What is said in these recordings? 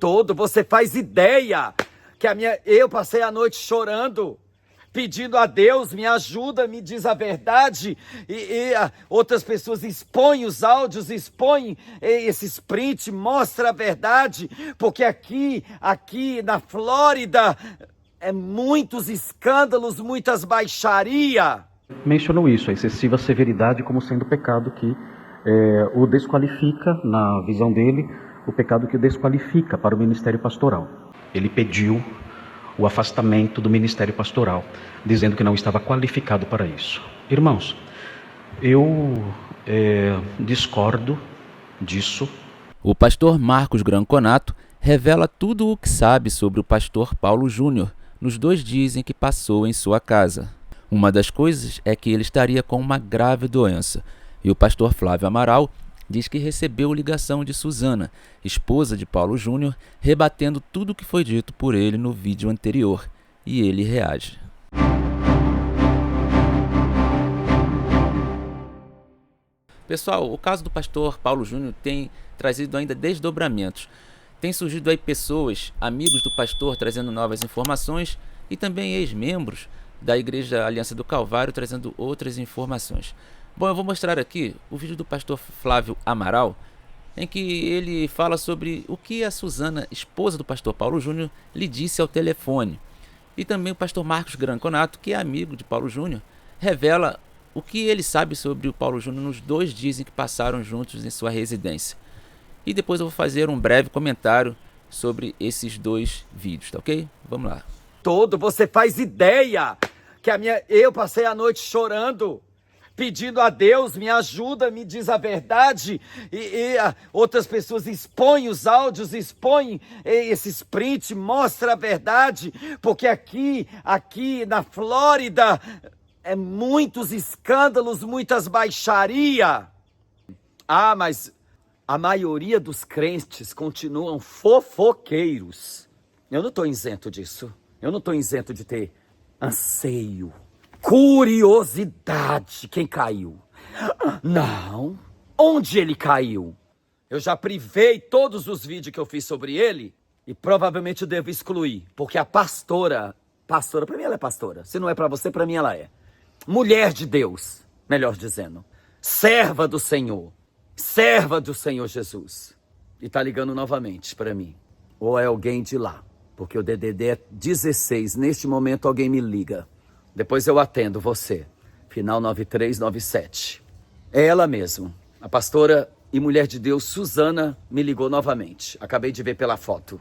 todo. Você faz ideia que eu passei a noite chorando, pedindo a Deus, me ajuda, me diz a verdade. Outras pessoas expõem os áudios, expõem esses prints, mostra a verdade, porque aqui na Flórida, muitos escândalos, muitas baixaria. Mencionou isso, a excessiva severidade como sendo o pecado que o desqualifica, na visão dele, o pecado que o desqualifica para o ministério pastoral. Ele pediu o afastamento do ministério pastoral, dizendo que não estava qualificado para isso. Irmãos, eu discordo disso. O pastor Marcos Granconato revela tudo o que sabe sobre o pastor Paulo Júnior nos 2 dias em que passou em sua casa. Uma das coisas é que ele estaria com uma grave doença, e o pastor Flávio Amaral diz que recebeu ligação de Suzana, esposa de Paulo Júnior, rebatendo tudo o que foi dito por ele no vídeo anterior, e ele reage. Pessoal, o caso do pastor Paulo Júnior tem trazido ainda desdobramentos. Tem surgido aí pessoas, amigos do pastor, trazendo novas informações, e também ex-membros da Igreja Aliança do Calvário trazendo outras informações. Bom, eu vou mostrar aqui o vídeo do pastor Flávio Amaral, em que ele fala sobre o que a Suzana, esposa do pastor Paulo Júnior, lhe disse ao telefone. E também o pastor Marcos Granconato, que é amigo de Paulo Júnior, revela o que ele sabe sobre o Paulo Júnior nos 2 dias em que passaram juntos em sua residência. E depois eu vou fazer um breve comentário sobre esses 2 vídeos, tá ok? Vamos lá. Você faz ideia que eu passei a noite chorando, pedindo a Deus, me ajuda, me diz a verdade. Outras pessoas expõem os áudios, expõem esses prints, mostra a verdade, porque aqui na Flórida, muitos escândalos, muitas baixaria. Mas a maioria dos crentes continuam fofoqueiros. Eu não estou isento disso. Eu não estou isento de ter anseio, curiosidade. Quem caiu? Não. Onde ele caiu? Eu já privei todos os vídeos que eu fiz sobre ele e provavelmente eu devo excluir, porque a pastora, para mim ela é pastora. Se não é para você, para mim ela é. Mulher de Deus, melhor dizendo. Serva do Senhor Jesus. E tá ligando novamente para mim. Ou é alguém de lá, porque o DDD é 16. Neste momento alguém me liga. Depois eu atendo você. Final 9397. É ela mesmo. A pastora e mulher de Deus, Suzana, me ligou novamente. Acabei de ver pela foto.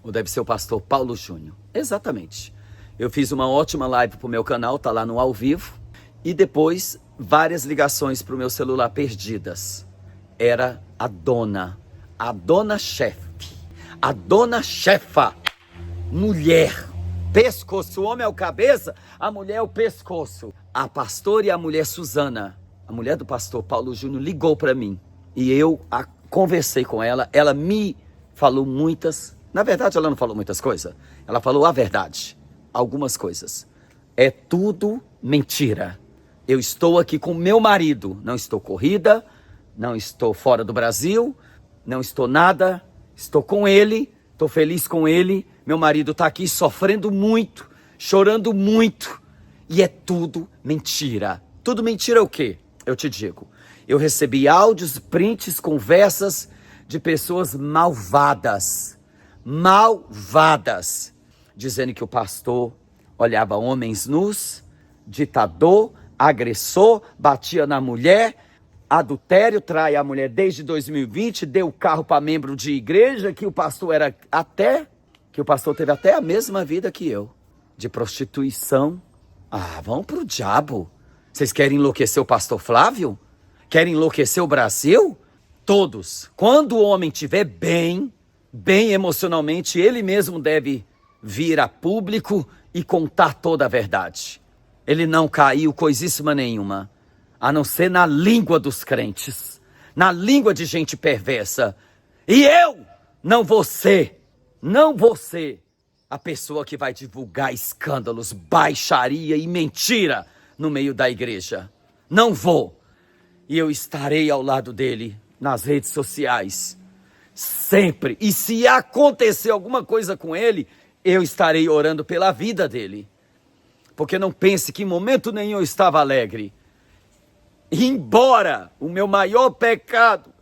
Ou deve ser o pastor Paulo Júnior. Exatamente. Eu fiz uma ótima live pro meu canal, tá lá no ao vivo. E depois, várias ligações pro meu celular perdidas. Era a dona chefe, a dona chefa, mulher, pescoço, o homem é o cabeça, a mulher é o pescoço. A pastora e a mulher Suzana, a mulher do pastor Paulo Júnior, ligou para mim e eu conversei com ela. Ela me falou na verdade ela não falou muitas coisas, ela falou a verdade, algumas coisas. É tudo mentira. Eu estou aqui com meu marido, não estou corrida, não estou fora do Brasil, não estou nada, estou com ele, estou feliz com ele. Meu marido está aqui sofrendo muito, chorando muito, e é tudo mentira. Tudo mentira o quê? Eu te digo, eu recebi áudios, prints, conversas de pessoas malvadas, dizendo que o pastor olhava homens nus, ditador, agressor, batia na mulher, adultério, trai a mulher desde 2020, deu carro para membro de igreja, que o pastor teve até a mesma vida que eu, de prostituição. Vão pro diabo. Vocês querem enlouquecer o pastor Flávio? Querem enlouquecer o Brasil? Todos. Quando o homem estiver bem emocionalmente, ele mesmo deve vir a público e contar toda a verdade. Ele não caiu coisíssima nenhuma, a não ser na língua dos crentes, na língua de gente perversa. E eu não vou ser a pessoa que vai divulgar escândalos, baixaria e mentira no meio da igreja. Não vou. E eu estarei ao lado dele nas redes sociais, Sempre. E se acontecer alguma coisa com ele, eu estarei orando pela vida dele. Porque não pense que em momento nenhum eu estava alegre. Embora o meu maior pecado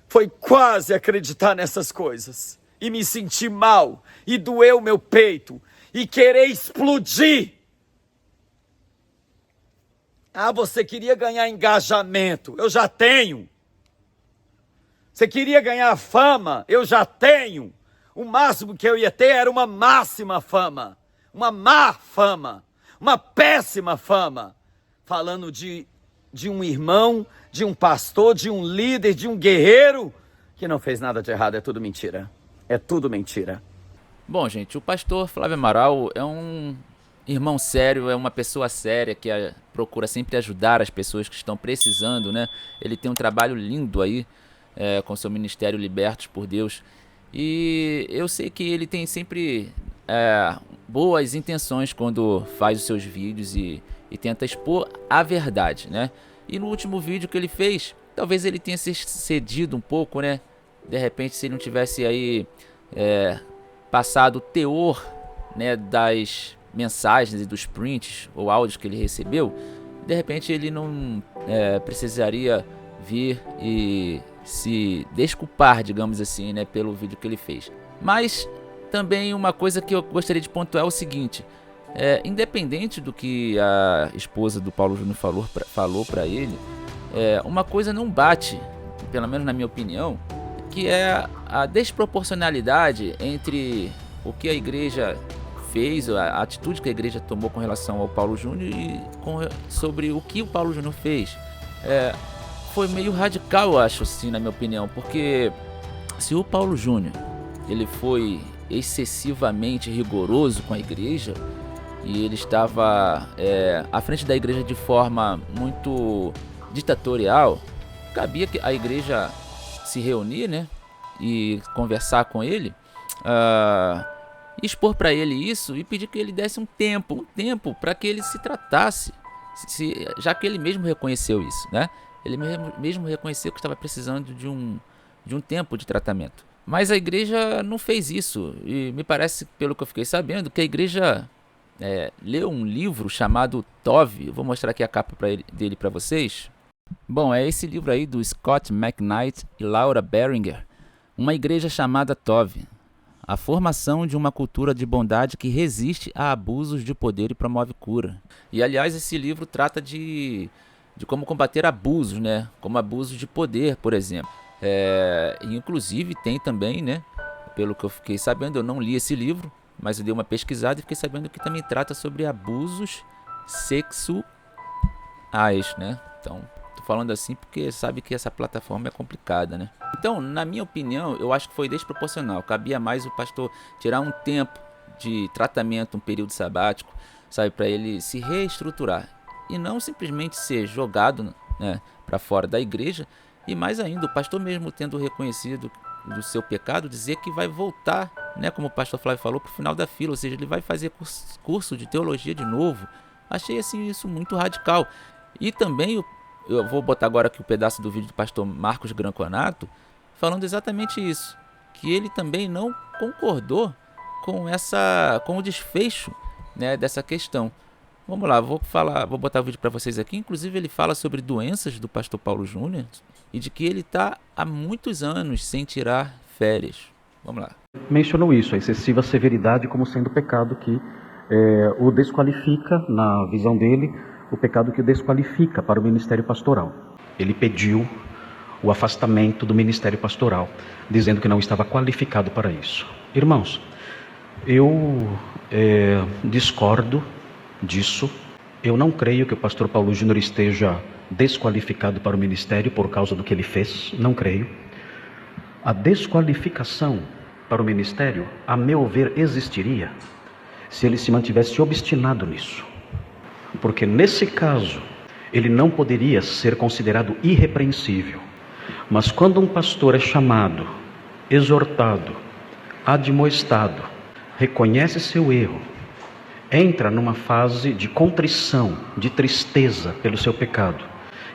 foi quase acreditar nessas coisas. E me sentir mal. E doer o meu peito. E querer explodir. Ah, você queria ganhar engajamento. Eu já tenho. Você queria ganhar fama. Eu já tenho. O máximo que eu ia ter era uma máxima fama. Uma má fama. Uma péssima fama. Falando de um irmão, de um pastor, de um líder, de um guerreiro que não fez nada de errado. É tudo mentira. É tudo mentira. Bom, gente, o pastor Flávio Amaral é um irmão sério, é uma pessoa séria que procura sempre ajudar as pessoas que estão precisando, né? Ele tem um trabalho lindo aí com seu ministério Libertos por Deus. E eu sei que ele tem sempre boas intenções quando faz os seus vídeos e tenta expor a verdade, né? E no último vídeo que ele fez, talvez ele tenha se cedido um pouco, né? De repente, se ele não tivesse aí passado o teor, né, das mensagens e dos prints ou áudios que ele recebeu, de repente ele não precisaria vir e se desculpar, digamos assim, né, pelo vídeo que ele fez. Mas também uma coisa que eu gostaria de pontuar é o seguinte: independente do que a esposa do Paulo Júnior falou para ele, uma coisa não bate, pelo menos na minha opinião, que é a desproporcionalidade entre o que a igreja fez, a atitude que a igreja tomou com relação ao Paulo Júnior e sobre o que o Paulo Júnior fez. Foi meio radical, eu acho, assim, na minha opinião, porque se o Paulo Júnior ele foi excessivamente rigoroso com a igreja e ele estava à frente da igreja de forma muito ditatorial, cabia que a igreja se reunir, né, e conversar com ele, expor para ele isso e pedir que ele desse um tempo para que ele se tratasse, já que ele mesmo reconheceu isso, né? Ele mesmo reconheceu que estava precisando de um tempo de tratamento. Mas a igreja não fez isso. E me parece, pelo que eu fiquei sabendo, que a igreja leu um livro chamado Tov. Eu vou mostrar aqui a capa dele para vocês. Bom, é esse livro aí do Scott McKnight e Laura Barringer. Uma igreja chamada Tov. A formação de uma cultura de bondade que resiste a abusos de poder e promove cura. E, aliás, esse livro trata de como combater abusos, né? Como abusos de poder, por exemplo. Inclusive tem também, né? Pelo que eu fiquei sabendo, eu não li esse livro, mas eu dei uma pesquisada e fiquei sabendo que também trata sobre abusos sexuais, né? Então, tô falando assim porque sabe que essa plataforma é complicada, né? Então, na minha opinião, eu acho que foi desproporcional. Cabia mais o pastor tirar um tempo de tratamento, um período sabático, sabe, para ele se reestruturar. E não simplesmente ser jogado, né, para fora da igreja. E mais ainda, o pastor mesmo tendo reconhecido do seu pecado, dizer que vai voltar, né, como o pastor Flávio falou, para o final da fila. Ou seja, ele vai fazer curso de teologia de novo. Achei assim isso muito radical. E também eu vou botar agora aqui o pedaço do vídeo do pastor Marcos Granconato, falando exatamente isso. Que ele também não concordou com o desfecho, né, dessa questão. Vamos lá, vou botar o vídeo para vocês aqui. Inclusive ele fala sobre doenças do pastor Paulo Júnior e de que ele está há muitos anos sem tirar férias. Vamos lá. Mencionou isso, a excessiva severidade como sendo pecado que o desqualifica, na visão dele, o pecado que o desqualifica para o ministério pastoral. Ele pediu o afastamento do ministério pastoral, dizendo que não estava qualificado para isso. Irmãos, eu discordo disso. Eu não creio que o pastor Paulo Júnior esteja desqualificado para o ministério por causa do que ele fez, não creio. A desqualificação para o ministério, a meu ver, existiria se ele se mantivesse obstinado nisso, porque nesse caso ele não poderia ser considerado irrepreensível. Mas quando um pastor é chamado, exortado, admoestado, reconhece seu erro, entra numa fase de contrição, de tristeza pelo seu pecado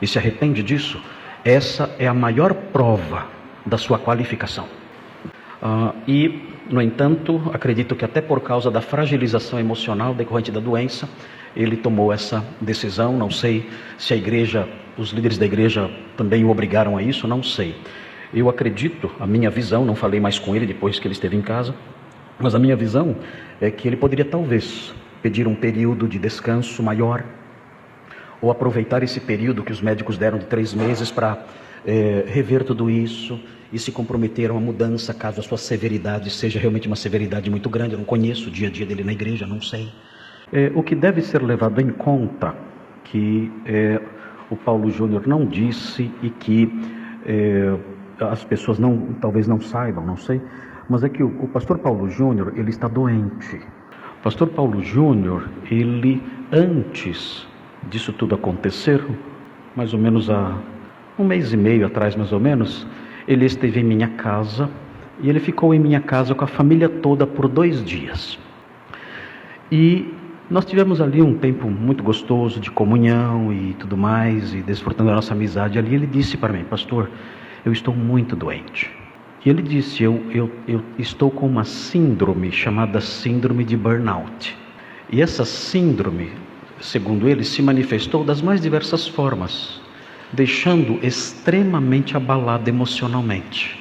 e se arrepende disso, essa é a maior prova da sua qualificação. E, no entanto, acredito que até por causa da fragilização emocional decorrente da doença, ele tomou essa decisão. Não sei se a igreja, os líderes da igreja também o obrigaram a isso, não sei. Eu acredito, a minha visão, não falei mais com ele depois que ele esteve em casa, mas a minha visão é que ele poderia talvez pedir um período de descanso maior, ou aproveitar esse período que os médicos deram de 3 meses para rever tudo isso e se comprometer a uma mudança, caso a sua severidade seja realmente uma severidade muito grande. Eu não conheço o dia a dia dele na igreja, não sei. O que deve ser levado em conta, que o Paulo Júnior não disse e que as pessoas talvez não saibam, não sei, mas é que o pastor Paulo Júnior, ele está doente. O pastor Paulo Júnior, ele, antes disso tudo acontecer, mais ou menos há 1 mês e meio atrás, mais ou menos, ele esteve em minha casa, e ele ficou em minha casa com a família toda por 2 dias. E nós tivemos ali um tempo muito gostoso de comunhão e tudo mais, e desfrutando da nossa amizade ali. Ele disse para mim: pastor, eu estou muito doente. E ele disse: eu estou com uma síndrome chamada síndrome de burnout. E essa síndrome, segundo ele, se manifestou das mais diversas formas, deixando extremamente abalado emocionalmente.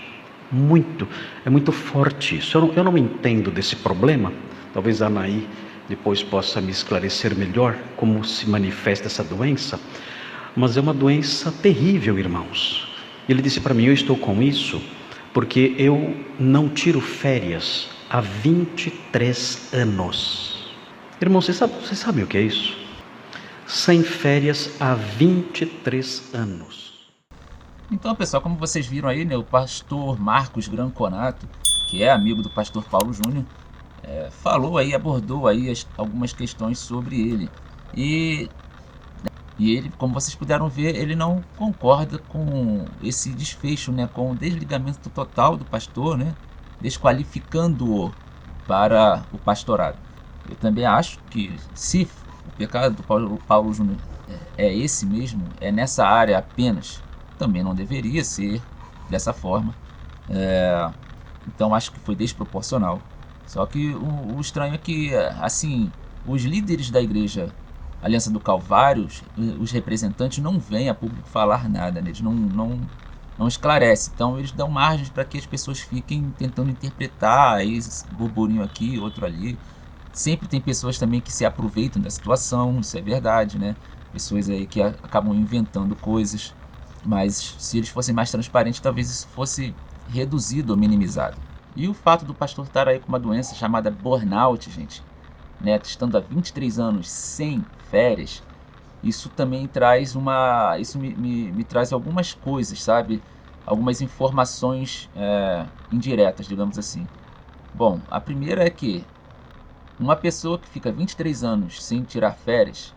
É muito forte isso. Eu não entendo desse problema. Talvez a Anaí depois possa me esclarecer melhor como se manifesta essa doença, mas é uma doença terrível, irmãos. Ele disse para mim: eu estou com isso porque eu não tiro férias há 23 anos. Irmão, você sabe o que é isso? Sem férias há 23 anos. Então, pessoal, como vocês viram aí, né, o pastor Marcos Granconato, que é amigo do pastor Paulo Júnior, falou aí, abordou aí algumas questões sobre ele. E ele, como vocês puderam ver, ele não concorda com esse desfecho, né, com o desligamento total do pastor, né, desqualificando-o para o pastorado. Eu também acho que, se o pecado do Paulo Júnior é esse mesmo, é nessa área apenas, também não deveria ser dessa forma. Então acho que foi desproporcional. Só que o estranho é que, assim, os líderes da igreja Aliança do Calvário, os representantes, não vêm a público falar nada, né? Eles não esclarecem. Então eles dão margens para que as pessoas fiquem tentando interpretar, aí burburinho aqui, outro ali. Sempre tem pessoas também que se aproveitam da situação, isso é verdade, né? Pessoas aí que acabam inventando coisas, mas se eles fossem mais transparentes, talvez isso fosse reduzido ou minimizado. E o fato do pastor estar aí com uma doença chamada burnout, gente, né, estando há 23 anos sem férias, isso também traz isso me traz algumas coisas, sabe? Algumas informações indiretas, digamos assim. Bom, a primeira é que uma pessoa que fica 23 anos sem tirar férias,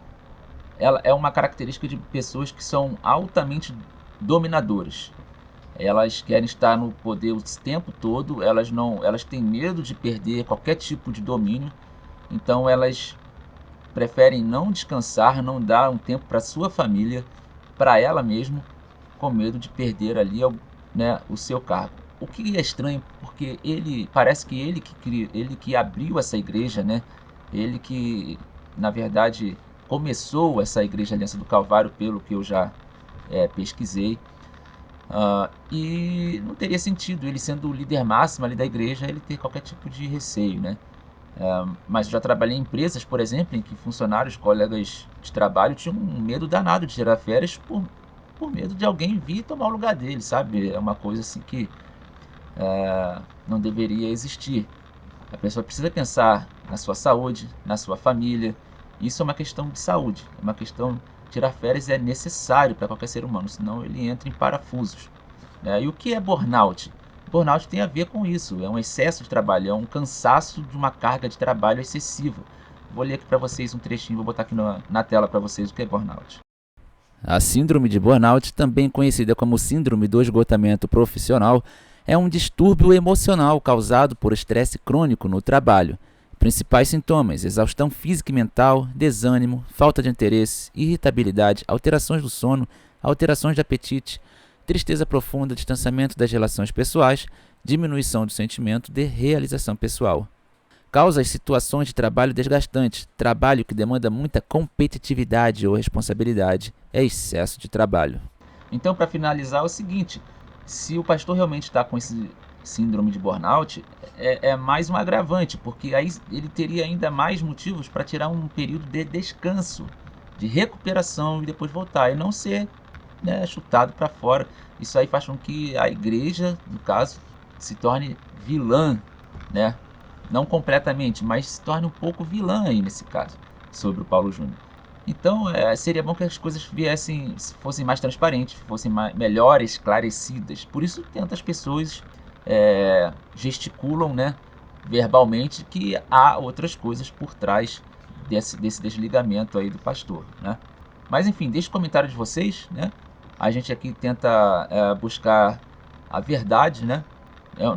ela é uma característica de pessoas que são altamente dominadoras. Elas querem estar no poder o tempo todo, elas têm medo de perder qualquer tipo de domínio, então elas preferem não descansar, não dar um tempo para sua família, para ela mesma, com medo de perder ali, né, o seu cargo. O que é estranho, porque parece que ele que abriu essa igreja, né? Ele que, na verdade, começou essa igreja Aliança do Calvário, pelo que eu já pesquisei. E não teria sentido ele, sendo o líder máximo ali da igreja, ele ter qualquer tipo de receio, né? Mas eu já trabalhei em empresas, por exemplo, em que funcionários, colegas de trabalho tinham um medo danado de tirar férias por medo de alguém vir tomar o lugar dele, sabe? É uma coisa assim que não deveria existir. A pessoa precisa pensar na sua saúde, na sua família. Isso é uma questão de saúde, é uma questão. Tirar férias é necessário para qualquer ser humano, senão ele entra em parafusos. E o que é burnout? Burnout tem a ver com isso, é um excesso de trabalho, é um cansaço de uma carga de trabalho excessiva. Vou ler aqui para vocês um trechinho, vou botar aqui na tela para vocês o que é burnout. A síndrome de burnout, também conhecida como síndrome do esgotamento profissional, é um distúrbio emocional causado por estresse crônico no trabalho. Principais sintomas: exaustão física e mental, desânimo, falta de interesse, irritabilidade, alterações do sono, alterações de apetite, tristeza profunda, distanciamento das relações pessoais, diminuição do sentimento de realização pessoal. Causa as situações de trabalho desgastantes. Trabalho que demanda muita competitividade ou responsabilidade é excesso de trabalho. Então, para finalizar, é o seguinte: se o pastor realmente está com esse síndrome de burnout, é mais um agravante, porque aí ele teria ainda mais motivos para tirar um período de descanso, de recuperação e depois voltar, e não ser, né, chutado para fora. Isso aí faz com que a igreja, no caso, se torne vilã, né? Não completamente, mas se torne um pouco vilã aí nesse caso, sobre o Paulo Júnior. Então, seria bom que as coisas fossem mais transparentes, fossem melhor esclarecidas. Por isso, tantas pessoas gesticulam, né, verbalmente, que há outras coisas por trás desse desligamento aí do pastor, né? Mas, enfim, deixe o comentário de vocês, né? A gente aqui tenta buscar a verdade, né?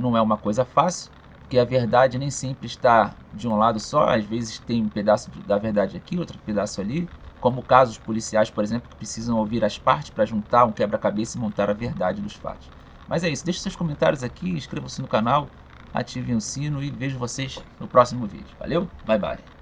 Não é uma coisa fácil, porque a verdade nem sempre está de um lado só. Às vezes tem um pedaço da verdade aqui, outro pedaço ali, como casos policiais, por exemplo, que precisam ouvir as partes para juntar um quebra-cabeça e montar a verdade dos fatos. Mas é isso, deixe seus comentários aqui, inscrevam-se no canal, ativem o sino e vejo vocês no próximo vídeo. Valeu, bye bye.